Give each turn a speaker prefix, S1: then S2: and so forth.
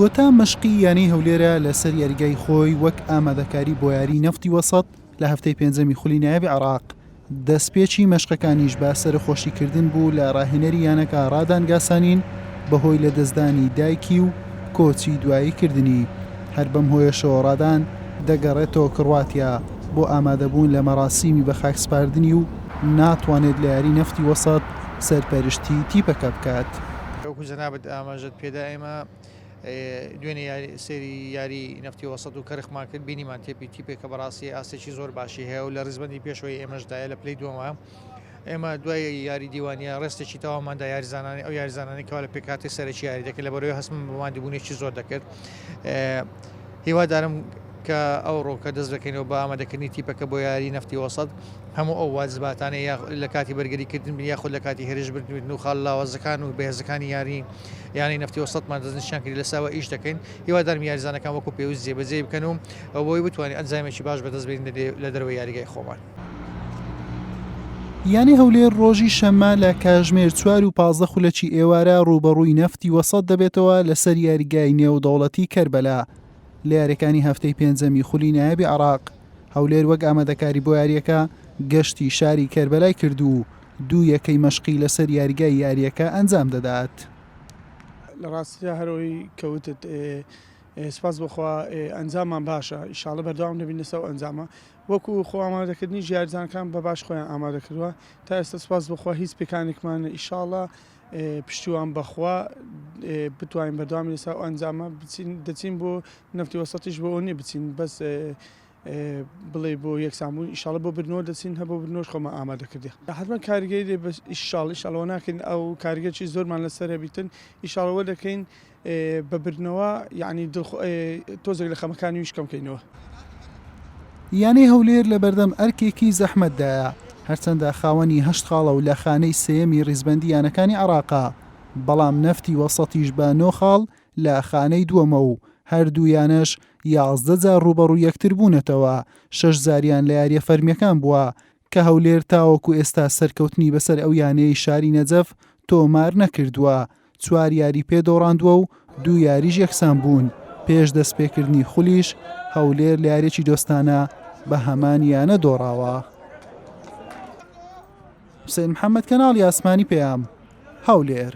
S1: کۆتا مەشقی یانەی هەولێرە لەسەر یاریگای خۆی وەک ئامادەکاری بۆ یاری نەفتی وەسەط لە هەفتەی پێنجەمی خولی نایابی عێراق. دەستپێکی مەشقەکانیش با سەرخۆشیکردن بوو لە ڕاهێنەری یانەکە ڕادانگاسانین بەهۆی لە دەستدانی دایکی و کۆچی دواییکردنی. هەر بەم هۆیەشەوە ڕادان دەگەڕێتەوە کڕواتیا بۆ ئامادەبوون لە مەراسیمی بە خاکسپاردنی و ناتوانێت لە یاری نەفتی وەسەط سەرپەرشتی تیپەکە بکات.
S2: وەکو جەنابەت ئاماژەت پێدا ئێمە دوێنێ سێری یاری نەفتی وەسەط و کەرخمان کرد بینیمان تێپی تیپێکە بەڕاستی ئاستێکی زۆر باشی هەیە و لە ڕزبەندی پێشەوەی ئێمەشدایە لە پلەی دووەمە ئێمە دوای یاری دیوانیە ڕێستێکی تەواماندا یاریزانانی ئەو یاریزانانی کەوا لە پێکاتی سەرەکی یاری دەکرد لە بەرەوەی هەستم بماندیبوونێکی زۆر دەکرد. هیوادارم کە ئەو ڕۆکە دەست دەکەینەوە بە ئامادەکردنی تیپەکە بۆ یاری نەفتی وەسەط هەموو ئەو واجباتانەی لە کاتی بەرگەریکردن یاخود لە کاتی هێرشبردن و خاڵ لاوازەکان و بەهێزەکانی یانی نەفتی وەسەطمان دەستنیشان کردی لەساوە ئیش دەکەین. هیوادارم یاریزانەکان وەکو پێویست جێبەجێ بکەن و ئەوەی بتوانین ئەنجامێکی باش بەدەست بێنین لە دەروەی یاریگای خۆمان.
S1: یانی هەولێر ڕۆژی شەممە لە کاتژمێر 4 و 15 خولەکی ئێوارە ڕوبەڕووی نەفتی وەسەط دەبێتەوە لەسەر یاریگای نێودەوڵەتی کەربەلا لە یاریەکانی هەفتەی پێنجەمی خولی نایابی عێراق. هەولێر وەک ئامادەکاری بۆ یاریەکە گەشتی شاری کەربەلای کرد و دوو یەکەی مەشقی لەسەر یاریگای یاریەکە ئەنجام دەدات.
S3: لە ڕاستیدا هەرەوەی کەوتت سپاس بخوا ئەنجامان باشە ئیشاڵە بەردەوام دەبین لەسەر ئەنجامە وەکو خۆ ئامادەکردنی ژیارزانەکان بە باش خۆیان ئامادەکردووە تا ئێستا سپاس بخوا هیچ پێکانێکمان ئیشاڵە پشتیوان بەخوا بتوانین بەردەوام لەسەر ئەنجامە دەچین بۆ نەفتی وەسەطیش بۆ ئەو نیە بچین بەس بڵێ بۆ یەکسانبوون ئیشاڵە بۆ برنەوە دەچین هە بۆ برنەوەش خۆمە ئامادەکردی حتمما کاریگەری بە ئیشاڵەوە ناکەین ئەو کاریگەرچی زۆرمان لەسەر هەبیتن ئیشاڵەوە دەکەین بە برنەوە یعنی تۆزێک لە خەمەکانی ویش کەمکەینەوە.
S1: یانەی هەولێر لە بەردەم ئەرکێکی زەحمەتدایە هەرچەندە خاوەنی 8 خاڵە و لە خانەی سێیەمی ڕیزبەندی یانەکانی عێراقا بەڵام نەفتی وەسەطیش بە 9 خاڵ لە خانەی دووەمە و هەردوو یانەش 11 جار ڕوبەڕوو یەکتر بوونەتەوە 6 زاریان لە یاریە فەرمیەکان بووە کە هەولێر تاوەکو ئێستا سەرکەوتنی بەسەر ئەو یانەی شاری نەجەف تۆمار نەکردووە 4 یاری پێدۆڕاندووە و 2 یاریش یەکسان بوون. پێش دەستپێکردنی خولیش هەولێر لە یاریێکی دۆستانە بە هەمان یانە دۆڕاوە. حوسێن محەممەد کەناڵی ئاسمانی پێیام هەولێر.